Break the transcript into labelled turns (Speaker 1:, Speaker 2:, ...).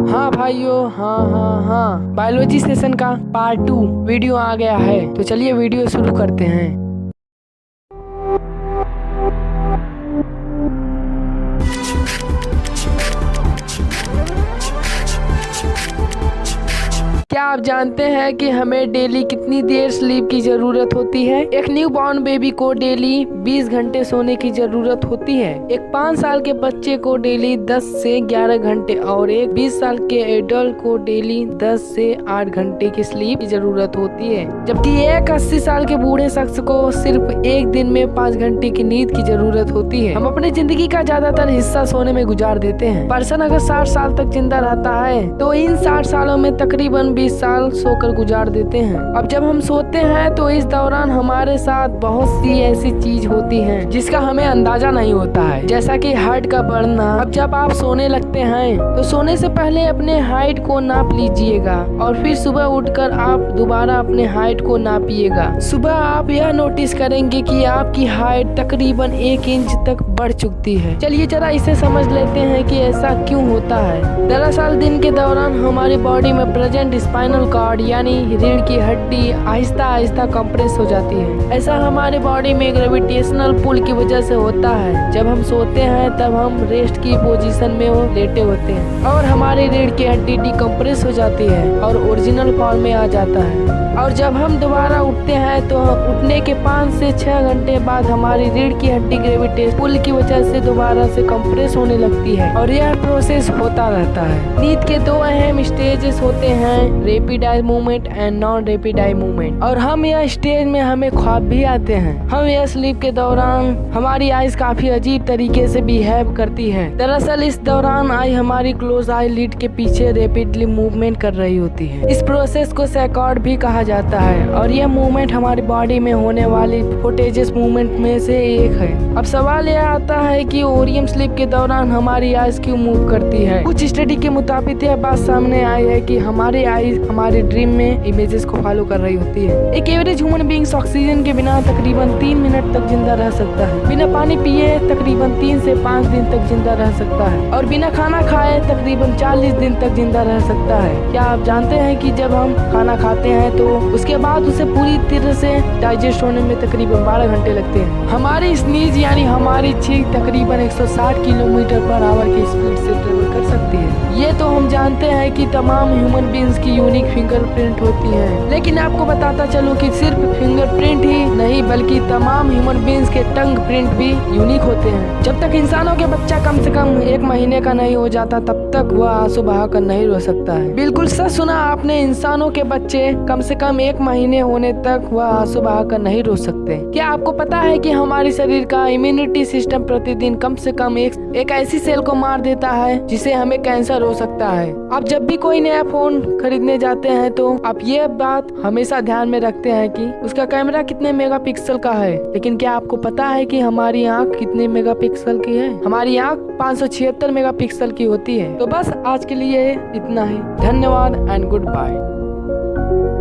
Speaker 1: हाँ भाइयों, हाँ, बायोलॉजी सेशन का पार्ट 2 वीडियो आ गया है। तो चलिए वीडियो शुरू करते हैं। क्या आप जानते हैं कि हमें डेली कितनी देर स्लीप की जरूरत होती है? एक न्यू बॉर्न बेबी को डेली 20 घंटे सोने की जरूरत होती है। एक 5 साल के बच्चे को डेली 10 से 11 घंटे और एक 20 साल के एडल्ट को डेली 10 से 8 घंटे की स्लीप की जरूरत होती है। जबकि एक 80 साल के बूढ़े शख्स को सिर्फ एक दिन में 5 घंटे की नींद की जरूरत होती है। हम अपनी जिंदगी का ज्यादातर हिस्सा सोने में गुजार देते हैं। पर्सन अगर 60 साल तक जिंदा रहता है तो इन 60 सालों में तकरीबन 20 साल सोकर गुजार देते हैं। अब जब हम सोते हैं तो इस दौरान हमारे साथ बहुत सी ऐसी चीज होती हैं जिसका हमें अंदाजा नहीं होता है, जैसा कि हार्ट का बढ़ना। अब जब आप सोने लगते हैं तो सोने से पहले अपने हाइट को नाप लीजिएगा और फिर सुबह उठकर आप दोबारा अपने हाइट को नापिएगा। सुबह आप यह नोटिस करेंगे कि आपकी हाइट तकरीबन 1 इंच तक बढ़ चुकी है। चलिए जरा इसे समझ लेते हैं कि ऐसा क्यों होता है। दरअसल दिन के दौरान हमारी बॉडी में प्रेजेंट स्पाइनल कॉर्ड यानी रीढ़ की हड्डी आहिस्ता आहिस्ता कंप्रेस हो जाती है। ऐसा हमारे बॉडी में ग्रेविटेशनल पुल की वजह से होता है। जब हम सोते हैं तब हम रेस्ट की पोजीशन में लेटे होते हैं और हमारी रीढ़ की हड्डी डिकम्प्रेस हो जाती है और ओरिजिनल फॉर्म में आ जाता है। और जब हम दोबारा उठते हैं तो उठने के 5 से 6 घंटे बाद हमारी रीढ़ की हड्डी ग्रेविटेशन पुल की वजह से दोबारा से कंप्रेस होने लगती है और यह प्रोसेस होता रहता है। नींद के 2 अहम स्टेजेस होते हैं, rapid eye movement and non rapid eye movement. और हम यह स्टेज में हमें ख्वाब भी आते हैं। हम यह स्लीप के दौरान हमारी आईज काफी अजीब तरीके से बिहेव करती है। दरअसल इस दौरान आई हमारी क्लोज आई लिड के पीछे रैपिडली मूवमेंट कर रही होती है। इस प्रोसेस को सैकॉर्ड भी कहा जाता है और यह मूवमेंट हमारी बॉडी में होने वाली फोटेजियस मूवमेंट में से एक है। अब सवाल यह आता है कि ओरियम स्लीप के दौरान हमारी आईज क्यों मूव करती है। कुछ स्टडी के मुताबिक यह बात सामने आई है कि हमारी आईज हमारे ड्रीम में इमेजेस को फॉलो कर रही होती है। एक एवरेज ह्यूमन बीइंग्स ऑक्सीजन के बिना तकरीबन 3 मिनट तक जिंदा रह सकता है। बिना पानी पिए तकरीबन 3 से 5 दिन तक जिंदा रह सकता है और बिना खाना खाए तकरीबन 40 दिन तक जिंदा रह सकता है। क्या आप जानते हैं कि जब हम खाना खाते हैं तो उसके बाद उसे पूरी तरह से डाइजेस्ट होने में तकरीबन 12 घंटे लगते हैं। हमारी स्नीज यानी हमारी छींक तकरीबन 160 किलोमीटर पर आवर की स्पीड से ट्रेवल कर सकती है। ये तो हम जानते हैं कि तमाम ह्यूमन बीइंग्स की यूनिक फिंगरप्रिंट होती है, लेकिन आपको बताता चलूं कि सिर्फ फिंगरप्रिंट ही नहीं बल्कि तमाम ह्यूमन बीइंग्स के टंग प्रिंट भी यूनिक होते हैं। जब तक इंसानों के बच्चा कम से कम 1 महीने का नहीं हो जाता तब तक वह आंसू बहाकर नहीं रो सकता है। बिल्कुल सच सुना आपने, इंसानों के बच्चे कम से कम 1 महीने होने तक वह आंसू बहाकर नहीं रो सकते। क्या आपको पता है कि हमारे शरीर का इम्यूनिटी सिस्टम प्रतिदिन कम से कम एक ऐसी सेल को मार देता है जिसे हमें कैंसर हो सकता है। आप जब भी कोई नया फोन खरीदने जाते हैं तो आप ये बात हमेशा ध्यान में रखते हैं कि उसका कैमरा कितने मेगापिक्सल का है, लेकिन क्या आपको पता है कि हमारी आंख कितने मेगापिक्सल की है? हमारी आंख 576 मेगापिक्सल की होती है। तो बस आज के लिए इतना ही। धन्यवाद एंड गुड बाय।